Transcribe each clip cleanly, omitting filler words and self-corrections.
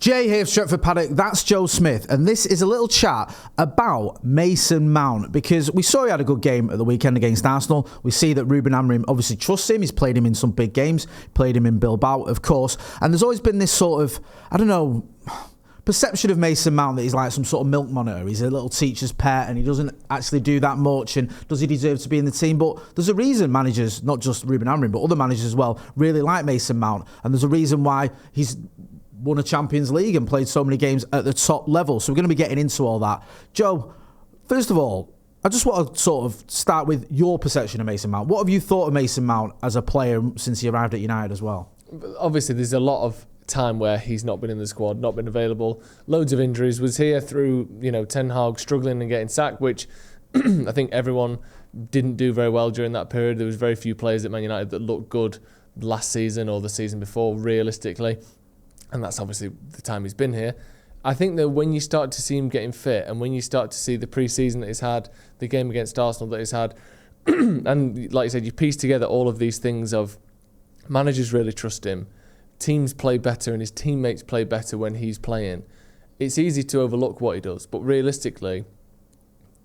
Jay here, Stretford, Paddock. That's Joe Smith, and this is a little chat about Mason Mount, because we saw he had a good game at the weekend against Arsenal. We see that Ruben Amorim obviously trusts him. He's played him in some big games, played him in Bilbao, of course, and there's always been this sort of, perception of Mason Mount that he's like some sort of milk monitor. He's a little teacher's pet and he doesn't actually do that much, and does he deserve to be in the team? But there's a reason managers, not just Ruben Amorim, but other managers as well, really like Mason Mount, and there's a reason why he's won a Champions League and played so many games at the top level. So we're going to be getting into all that. Joe, first of all, I just want to sort of start with your perception of Mason Mount. What have you thought of Mason Mount as a player since he arrived at United as well? Obviously, there's a lot of time where he's not been in the squad, not been available, loads of injuries, was here through, Ten Hag struggling and getting sacked, which I think everyone didn't do very well during that period. There was very few players at Man United that looked good last season or the season before, realistically. And that's obviously the time he's been here. I think that when you start to see him getting fit and when you start to see the pre-season that he's had, the game against Arsenal that he's had, and like you said, you piece together all of these things of managers really trust him, teams play better and his teammates play better when he's playing. It's easy to overlook what he does, but realistically,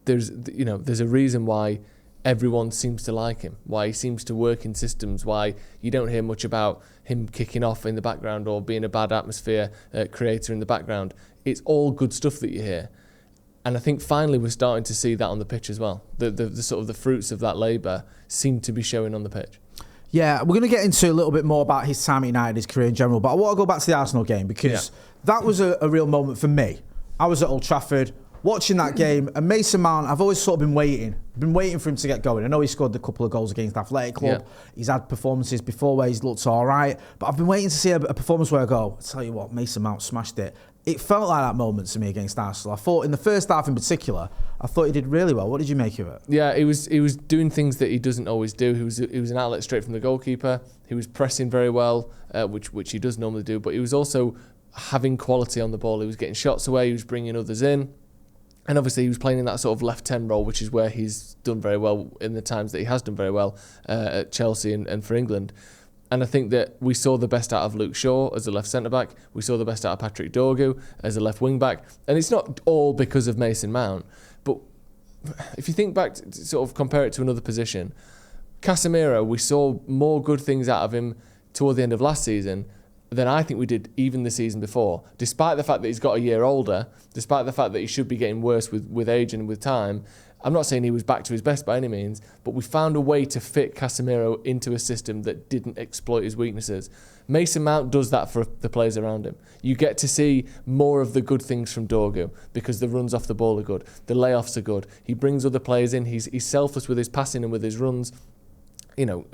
there's a reason why everyone seems to like him, why he seems to work in systems, why you don't hear much about him kicking off in the background or being a bad atmosphere creator in the background. It's all good stuff that you hear. And I think finally we're starting to see that on the pitch as well. The sort of the fruits of that labour seem to be showing on the pitch. Yeah, we're going to get into a little bit more about his time at United, his career in general, but I want to go back to the Arsenal game because that was a real moment for me. I was at Old Trafford watching that game, and Mason Mount, I've always sort of been waiting for him to get going. I know he scored a couple of goals against Athletic Club. Yeah. He's had performances before where he's looked all right, but I've been waiting to see a performance where I go, I'll tell you what, Mason Mount smashed it. It felt like that moment to me against Arsenal. I thought in the first half in particular, I thought he did really well. What did you make of it? Yeah, he was doing things that he doesn't always do. He was an outlet straight from the goalkeeper. He was pressing very well, which he does normally do, but he was also having quality on the ball. He was getting shots away, he was bringing others in. And obviously he was playing in that sort of left 10 role, which is where he's done very well in the times that he has done very well at Chelsea and for England. And I think that we saw the best out of Luke Shaw as a left centre-back. We saw the best out of Patrick Dorgu as a left wing-back. And it's not all because of Mason Mount. But if you think back to sort of compare it to another position, Casemiro, we saw more good things out of him toward the end of last season than I think we did even the season before. Despite the fact that he's got a year older, despite the fact that he should be getting worse with age and with time, I'm not saying he was back to his best by any means, but we found a way to fit Casemiro into a system that didn't exploit his weaknesses. Mason Mount does that for the players around him. You get to see more of the good things from Dorgu because the runs off the ball are good, the layoffs are good. He brings other players in. He's selfless with his passing and with his runs.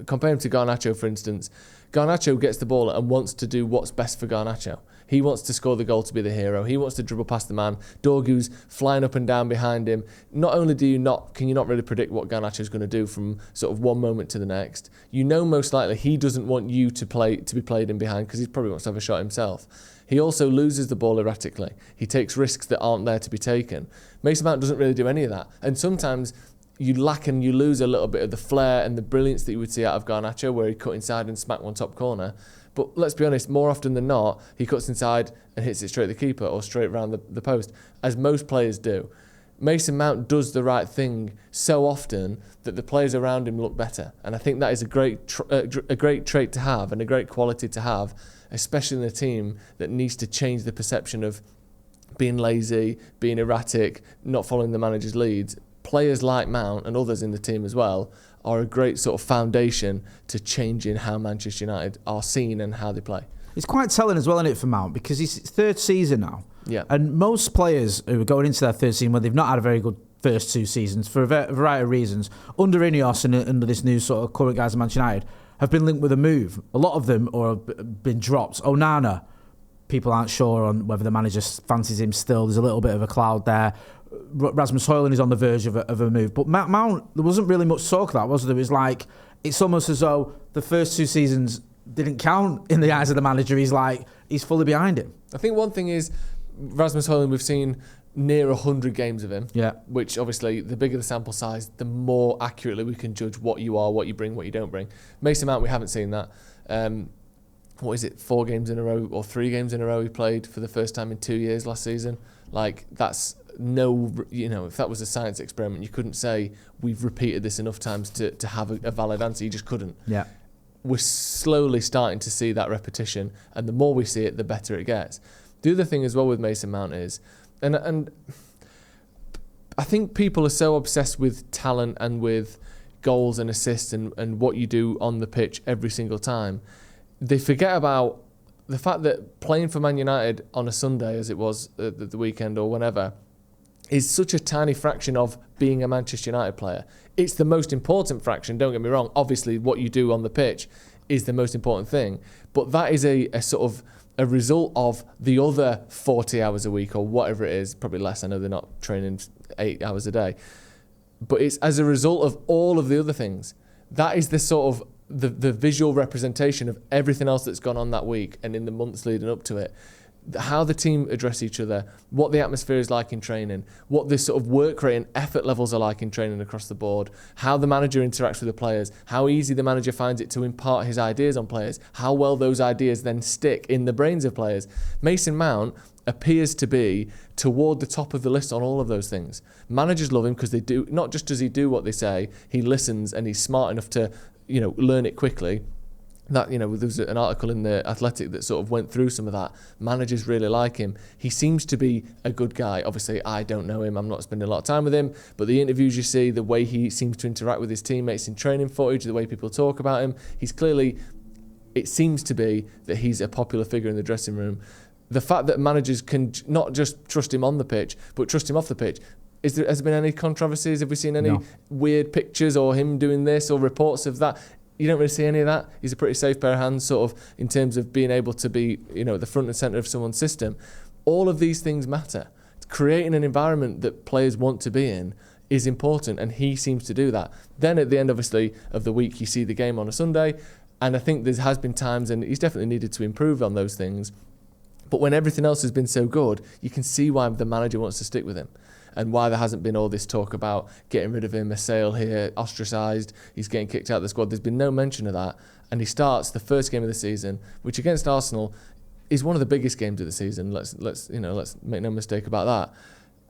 Compare him to Garnacho, for instance. Garnacho gets the ball and wants to do what's best for Garnacho. He wants to score the goal to be the hero. He wants to dribble past the man. Dorgu's flying up and down behind him. Not only can you not really predict what Garnacho's going to do from sort of one moment to the next, most likely he doesn't want you to be played in behind because he probably wants to have a shot himself. He also loses the ball erratically. He takes risks that aren't there to be taken. Mason Mount doesn't really do any of that. And sometimes you lack and you lose a little bit of the flair and the brilliance that you would see out of Garnacho, where he cut inside and smacked one top corner. But let's be honest, more often than not, he cuts inside and hits it straight at the keeper or straight around the post, as most players do. Mason Mount does the right thing so often that the players around him look better. And I think that is a great trait to have and a great quality to have, especially in a team that needs to change the perception of being lazy, being erratic, not following the manager's leads. Players like Mount and others in the team as well are a great sort of foundation to changing how Manchester United are seen and how they play. It's quite telling as well, isn't it, for Mount, because he's third season now. Yeah. And most players who are going into their third season, where they've not had a very good first two seasons for a variety of reasons, under Ineos and under this new sort of current guys at Manchester United, have been linked with a move. A lot of them have been dropped. Onana, people aren't sure on whether the manager fancies him still. There's a little bit of a cloud there. Rasmus Højlund is on the verge of a move. But Mount, there wasn't really much talk of that, was there? It was like, it's almost as though the first two seasons didn't count in the eyes of the manager. He's fully behind him. I think one thing is, Rasmus Højlund, we've seen near 100 games of him. Yeah. Which obviously, the bigger the sample size, the more accurately we can judge what you are, what you bring, what you don't bring. Mason Mount, we haven't seen that. what is it, 4 games in a row or 3 games in a row he played for the first time in 2 years last season. Like, that's if that was a science experiment, you couldn't say we've repeated this enough times to have a valid answer. You just couldn't. Yeah. We're slowly starting to see that repetition, and the more we see it, the better it gets. The other thing as well with Mason Mount is, and I think people are so obsessed with talent and with goals and assists and what you do on the pitch every single time, they forget about the fact that playing for Man United on a Sunday, as it was the weekend or whenever, is such a tiny fraction of being a Manchester United player. It's the most important fraction, don't get me wrong. Obviously, what you do on the pitch is the most important thing. But that is a sort of a result of the other 40 hours a week or whatever it is, probably less. I know they're not training 8 hours a day. But it's as a result of all of the other things. That is the sort of the visual representation of everything else that's gone on that week and in the months leading up to it. How the team address each other, what the atmosphere is like in training, what the sort of work rate and effort levels are like in training across the board, how the manager interacts with the players, how easy the manager finds it to impart his ideas on players, how well those ideas then stick in the brains of players. Mason Mount appears to be toward the top of the list on all of those things. Managers love him because they do, not just does he do what they say, he listens and he's smart enough to, learn it quickly. That, there was an article in the Athletic that sort of went through some of that. Managers really like him. He seems to be a good guy. Obviously, I don't know him. I'm not spending a lot of time with him. But the interviews you see, the way he seems to interact with his teammates in training footage, the way people talk about him, it seems to be that he's a popular figure in the dressing room. The fact that managers can not just trust him on the pitch, but trust him off the pitch. Has there been any controversies? Have we seen any weird pictures or him doing this or reports of that? You don't really see any of that. He's a pretty safe pair of hands, sort of, in terms of being able to be, at the front and centre of someone's system. All of these things matter. Creating an environment that players want to be in is important, and he seems to do that. Then at the end, obviously, of the week, you see the game on a Sunday, and I think there has been times, and he's definitely needed to improve on those things. But when everything else has been so good, you can see why the manager wants to stick with him. And why there hasn't been all this talk about getting rid of him, a sale here, ostracised, he's getting kicked out of the squad. There's been no mention of that. And he starts the first game of the season, which against Arsenal is one of the biggest games of the season. Let's make no mistake about that.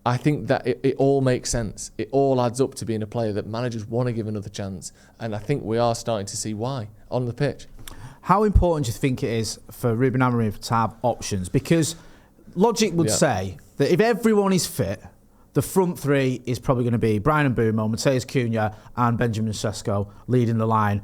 I think that it all makes sense. It all adds up to being a player that managers want to give another chance. And I think we are starting to see why on the pitch. How important do you think it is for Ruben Amorim to have options? Because logic would say that if everyone is fit, the front three is probably going to be Brian Mbeumo, Mateus Cunha and Benjamin Sesko leading the line.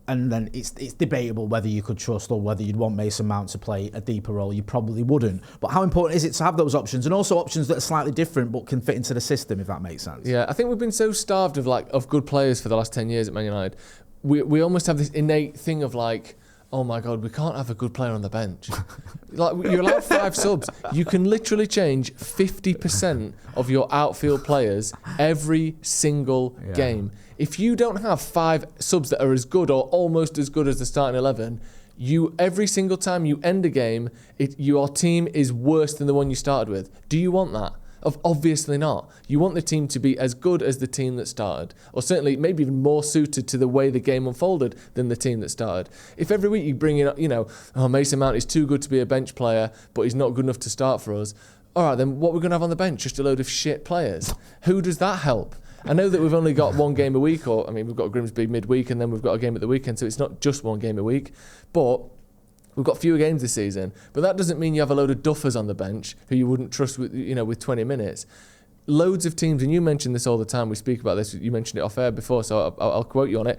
And then it's debatable whether you could trust or whether you'd want Mason Mount to play a deeper role. You probably wouldn't. But how important is it to have those options, and also options that are slightly different but can fit into the system, if that makes sense? Yeah, I think we've been so starved of good players for the last 10 years at Man United. We almost have this innate thing of like, oh my God, we can't have a good player on the bench. Like, you're allowed 5 subs. You can literally change 50% of your outfield players every single game. If you don't have 5 subs that are as good or almost as good as the starting 11, every single time you end a game, your team is worse than the one you started with. Do you want that? Obviously not. You want the team to be as good as the team that started, or certainly maybe even more suited to the way the game unfolded than the team that started. If every week you bring in, Mason Mount is too good to be a bench player, but he's not good enough to start for us. All right, then what we're going to have on the bench? Just a load of shit players. Who does that help? I know that we've only got one game a week, we've got Grimsby midweek and then we've got a game at the weekend, so it's not just one game a week, but we've got fewer games this season, but that doesn't mean you have a load of duffers on the bench who you wouldn't trust with 20 minutes. Loads of teams, and you mention this all the time, we speak about this, you mentioned it off air before, so I'll quote you on it.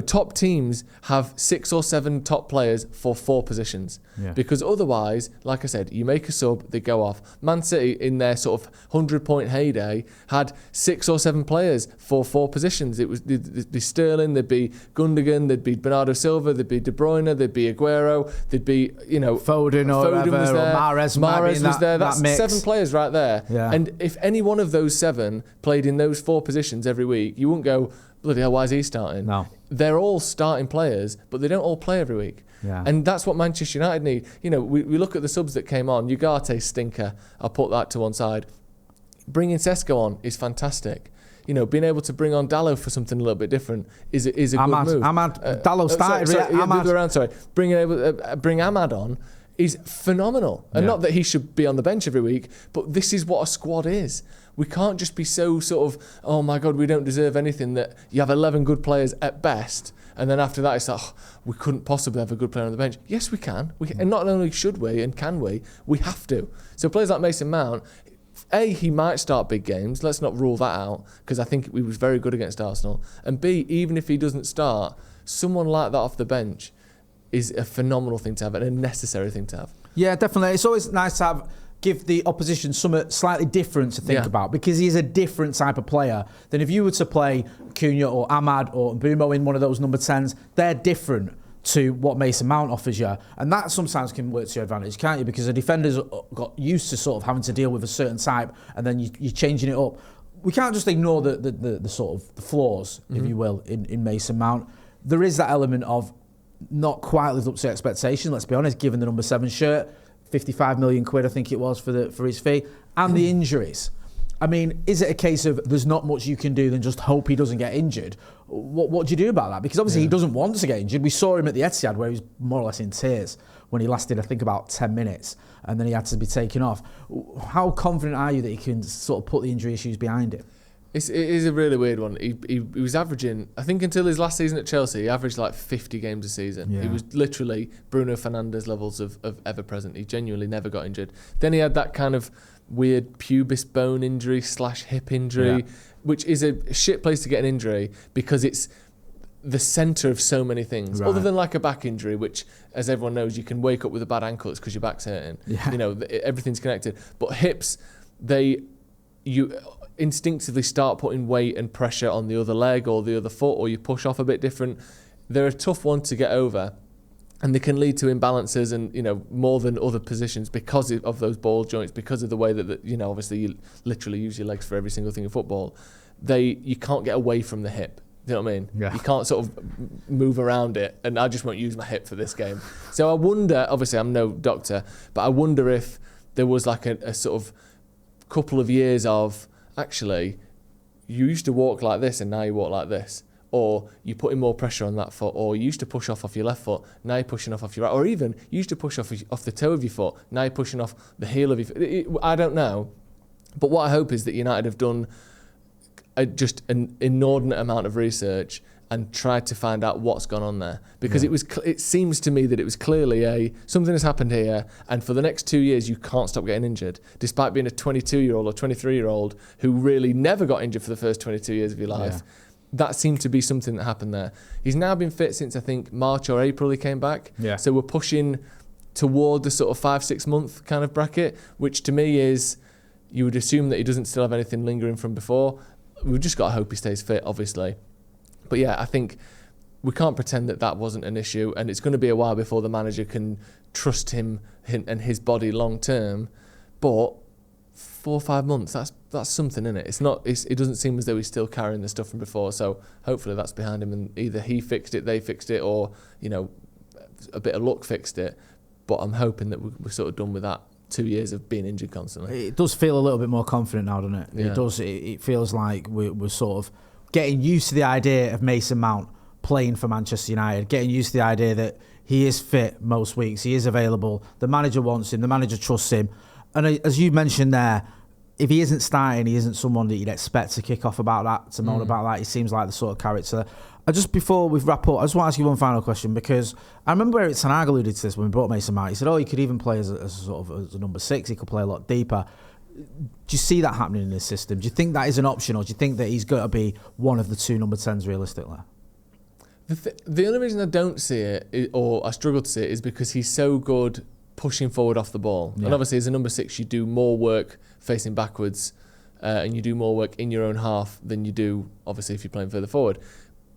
Top teams have 6 or 7 top players for 4 positions. Because otherwise, like I said, you make a sub, they go off. Man City, in their sort of 100-point heyday, had 6 or 7 players for 4 positions. There'd be Sterling, there'd be Gundogan, there'd be Bernardo Silva, there'd be De Bruyne, there'd be Aguero, there'd be, Foden was there, or Mahrez was there. That's that 7 players right there. And if any one of those 7 played in those 4 positions every week, you wouldn't go, bloody hell, why is he starting? No. They're all starting players, but they don't all play every week. And that's what Manchester United need. We look at the subs that came on. Ugarte, stinker. I'll put that to one side. Bringing Sesko on is fantastic. being able to bring on Dalot for something a little bit different is a good move. Dalot started. Bring Ahmad on is phenomenal. And not that he should be on the bench every week, but this is what a squad is. We can't just be so sort of, oh my God, we don't deserve anything, that you have 11 good players at best. And then after that, it's like, we couldn't possibly have a good player on the bench. Yes, we can. And not only should we and can we have to. So players like Mason Mount, A, he might start big games. Let's not rule that out, because I think he was very good against Arsenal. And B, even if he doesn't start, someone like that off the bench is a phenomenal thing to have and a necessary thing to have. Yeah, definitely. It's always nice to give the opposition something slightly different to think about, because he's a different type of player than if you were to play Cunha or Ahmad or Mbeumo in one of those number 10s. They're different to what Mason Mount offers you, and that sometimes can work to your advantage, can't you? Because the defenders got used to sort of having to deal with a certain type, and then you're changing it up. We can't just ignore the sort of the flaws, if you will, in Mason Mount. There is that element of not quite lived up to expectation, let's be honest, given the number 7 shirt. 55 million quid, I think it was, for his fee, and the injuries. I mean, is it a case of there's not much you can do than just hope he doesn't get injured? What do you do about that? Because obviously he doesn't want to get injured. We saw him at the Etihad where he was more or less in tears when he lasted, I think, about 10 minutes, and then he had to be taken off. How confident are you that he can sort of put the injury issues behind him? It is a really weird one. He was averaging, I think until his last season at Chelsea, he averaged like 50 games a season. Yeah. He was literally Bruno Fernandes levels of ever present. He genuinely never got injured. Then he had that kind of weird pubis bone injury / hip injury, which is a shit place to get an injury because it's the centre of so many things. Right. Other than like a back injury, which, as everyone knows, you can wake up with a bad ankle, it's because your back's hurting. Yeah. Everything's connected. But hips, you instinctively start putting weight and pressure on the other leg or the other foot, or you push off a bit different. They're a tough one to get over, and they can lead to imbalances and more than other positions because of those ball joints, because of the way that obviously you literally use your legs for every single thing in football. You can't get away from the hip. You know what I mean? Yeah. You can't sort of move around it, and I just won't use my hip for this game. So I wonder, obviously I'm no doctor, but I wonder if there was like a sort of couple of years of, actually, you used to walk like this and now you walk like this. Or you're putting more pressure on that foot. Or you used to push off your left foot, now you're pushing off your right. Or even, you used to push off the toe of your foot, now you're pushing off the heel of your foot. I don't know. But what I hope is that United have done just an inordinate amount of research and tried to find out what's gone on there, because it seems to me that it was clearly something has happened here, and for the next 2 years you can't stop getting injured, despite being a 22-year-old or 23-year-old who really never got injured for the first 22 years of your life. Yeah. That seemed to be something that happened there. He's now been fit since I think March or April he came back. Yeah. So we're pushing toward the sort of 5-6 month kind of bracket, which to me is, you would assume that he doesn't still have anything lingering from before. We've just got to hope he stays fit, obviously. But yeah, I think we can't pretend that wasn't an issue, and it's going to be a while before the manager can trust him and his body long term. But 4 or 5 months, that's something, isn't it? It's not. It doesn't seem as though he's still carrying the stuff from before. So hopefully that's behind him, and either he fixed it, they fixed it, or a bit of luck fixed it. But I'm hoping that we're sort of done with that 2 years of being injured constantly. It does feel a little bit more confident now, doesn't it? Yeah. It does. It feels like we're sort of getting used to the idea of Mason Mount playing for Manchester United, getting used to the idea that he is fit most weeks, he is available, the manager wants him, the manager trusts him. And as you mentioned there, if he isn't starting, he isn't someone that you'd expect to kick off about that, to moan about that. He seems like the sort of character. Just before we wrap up, I just want to ask you one final question, because I remember Eric Ten Hag alluded to this when we brought Mason Mount. He said, he could even play as a number 6, he could play a lot deeper. Do you see that happening in his system? Do you think that is an option, or do you think that he's got to be one of the 2 number 10s realistically? The only reason I don't see it, or I struggle to see it, is because he's so good pushing forward off the ball. Yeah. And obviously as a number 6, you do more work facing backwards, and you do more work in your own half than you do, obviously, if you're playing further forward.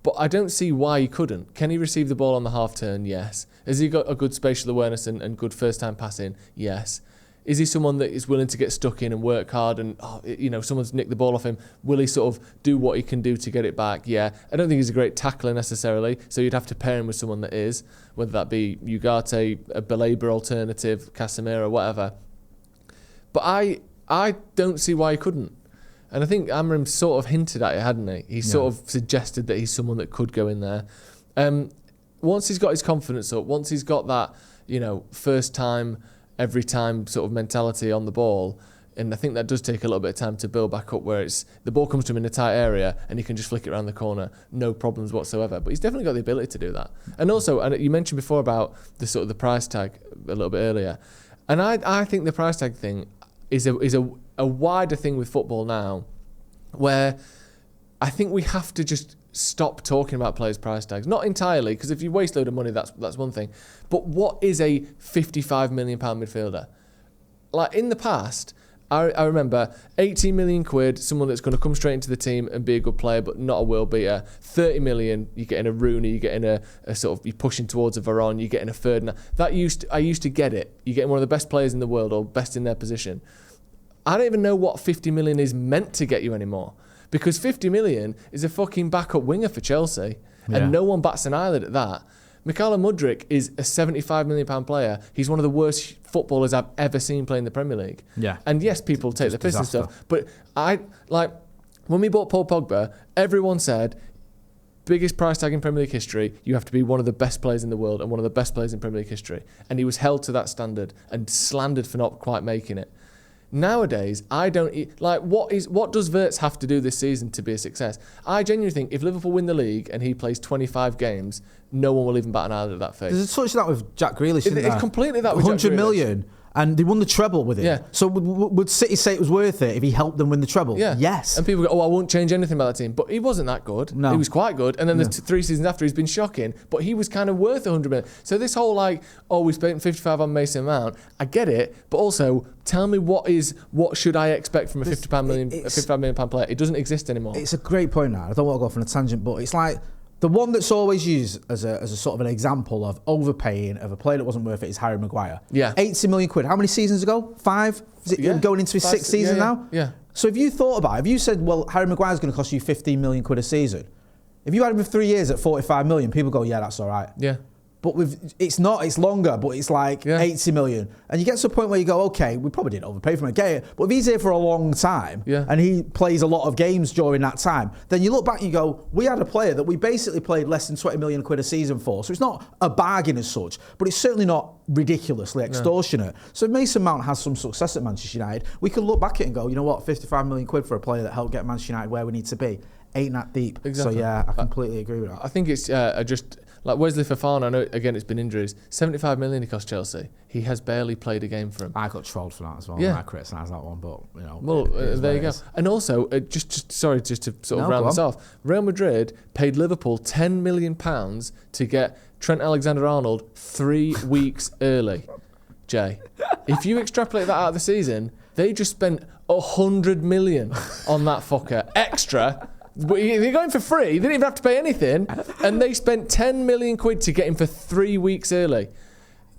But I don't see why he couldn't. Can he receive the ball on the half turn? Yes. Has he got a good spatial awareness and good first time passing? Yes. Is he someone that is willing to get stuck in and work hard and, someone's nicked the ball off him? Will he sort of do what he can do to get it back? Yeah. I don't think he's a great tackler necessarily, so you'd have to pair him with someone that is, whether that be Ugarte, a Baleba alternative, Casemiro, whatever. But I don't see why he couldn't. And I think Amorim sort of hinted at it, hadn't he? He sort of suggested that he's someone that could go in there. Once he's got his confidence up, once he's got that, first time, every time sort of mentality on the ball, and I think that does take a little bit of time to build back up, where it's the ball comes to him in a tight area and he can just flick it around the corner, no problems whatsoever. But he's definitely got the ability to do that. And also, and you mentioned before about the sort of the price tag a little bit earlier, and I think the price tag thing is a wider thing with football now, where I think we have to just stop talking about players' price tags. Not entirely, because if you waste a load of money, that's one thing. But what is a £55 million midfielder? Like in the past, I remember 18 million quid, someone that's going to come straight into the team and be a good player, but not a world beater. 30 million, you're getting a Rooney, you're getting a sort of, you're pushing towards a Varane, you're getting a Ferdinand. I used to get it. You're getting one of the best players in the world or best in their position. I don't even know what 50 million is meant to get you anymore, because 50 million is a fucking backup winger for Chelsea, and no one bats an eyelid at that. Mykhailo Mudryk is a £75 million player. He's one of the worst footballers I've ever seen play in the Premier League. Yeah. And yes, people take the piss and stuff. But when we bought Paul Pogba, everyone said, biggest price tag in Premier League history, you have to be one of the best players in the world and one of the best players in Premier League history. And he was held to that standard and slandered for not quite making it. Nowadays, I don't what does Wirtz have to do this season to be a success? I genuinely think if Liverpool win the league and he plays 25 games, no one will even bat an eyelid at that face. There's a touch of that with Jack Grealish, isn't there? It's completely that with 100 Jack Grealish. million, and they won the treble with him. Yeah. So would City say it was worth it if he helped them win the treble? Yeah. Yes. And people go, I won't change anything about that team. But he wasn't that good. No. He was quite good. And then the 3 seasons after, he's been shocking. But he was kind of worth 100 million. So this whole we spent 55 on Mason Mount, I get it. But also, tell me what should I expect from a £55 million player? It doesn't exist anymore. It's a great point now. I don't want to go off on a tangent, but it's like the one that's always used as a sort of an example of overpaying of a player that wasn't worth it is Harry Maguire. Yeah. 80 million quid. How many seasons ago? 5? Is it going into his 6th season now? Yeah. So if you thought about it, if you said, well, Harry Maguire's going to cost you 15 million quid a season, if you had him for 3 years at 45 million, people go, yeah, that's all right. Yeah. But it's longer, but it's 80 million. And you get to a point where you go, okay, we probably didn't overpay for him, I get it. But if he's here for a long time and he plays a lot of games during that time, then you look back and you go, we had a player that we basically played less than 20 million quid a season for. So it's not a bargain as such, but it's certainly not ridiculously extortionate. So if Mason Mount has some success at Manchester United, we can look back at it and go, you know what, 55 million quid for a player that helped get Manchester United where we need to be. Ain't that deep. Exactly. So yeah, I completely agree with that. I think it's just like Wesley Fofana. I know again it's been injuries. 75 million he cost Chelsea. He has barely played a game for him. I got trolled for that as well. Yeah, I criticised that one, but Well, there you go. And also, just to sort of round this off, Real Madrid paid Liverpool £10 million to get Trent Alexander-Arnold 3 weeks early. Jay, if you extrapolate that out of the season, they just spent 100 million on that fucker extra. They're going for free. They didn't even have to pay anything, and they spent 10 million quid to get him for 3 weeks early.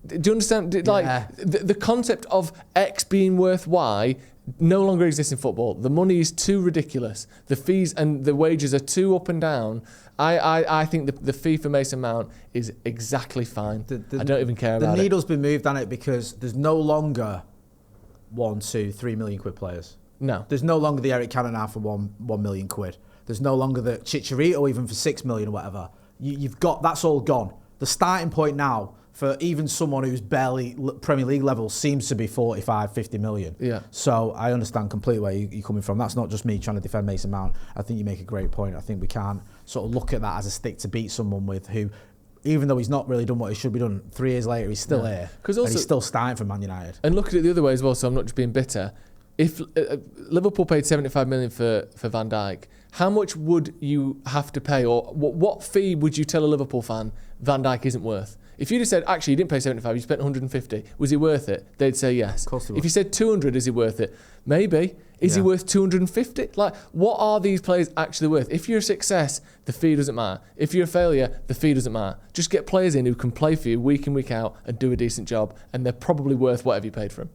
Do you understand? The concept of X being worth Y no longer exists in football. The money is too ridiculous. The fees and the wages are too up and down. I think the fee for Mason Mount is exactly fine. I don't even care about it. The needle's been moved on it because there's no longer 1, 2, 3 million quid players. No. There's no longer the Eric Cantona for 1 million quid. There's no longer the Chicharito even for 6 million or whatever. You've got, that's all gone. The starting point now for even someone who's barely Premier League level seems to be 45, 50 million. Yeah. So I understand completely where you're coming from. That's not just me trying to defend Mason Mount. I think you make a great point. I think we can't sort of look at that as a stick to beat someone with who, even though he's not really done what he should be done, 3 years later he's still here. And he's still starting for Man United. And look at it the other way as well, so I'm not just being bitter. If Liverpool paid 75 million for Van Dijk, how much would you have to pay, or what fee would you tell a Liverpool fan Van Dijk isn't worth? If you'd have said, actually, you didn't pay 75, you spent 150, was he worth it? They'd say yes. Of course he would. If you said 200, is he worth it? Maybe. Is he worth 250? Like, what are these players actually worth? If you're a success, the fee doesn't matter. If you're a failure, the fee doesn't matter. Just get players in who can play for you week in, week out and do a decent job, and they're probably worth whatever you paid for them.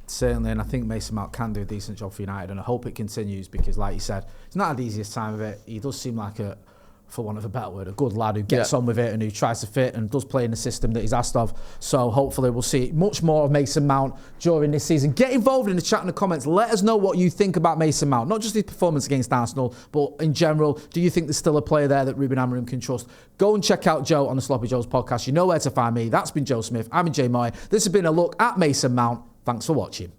Certainly, and I think Mason Mount can do a decent job for United, and I hope it continues because, like you said, it's not the easiest time of it. He does seem like a for want of a better word, a good lad who gets on with it and who tries to fit and does play in the system that he's asked of. So hopefully we'll see much more of Mason Mount during this season. Get involved in the chat and the comments. Let us know what you think about Mason Mount. Not just his performance against Arsenal, but in general, do you think there's still a player there that Ruben Amorim can trust? Go and check out Joe on the Sloppy Joe's podcast. You know where to find me. That's been Joe Smith. I'm Jay Moy. This has been a look at Mason Mount. Thanks for watching.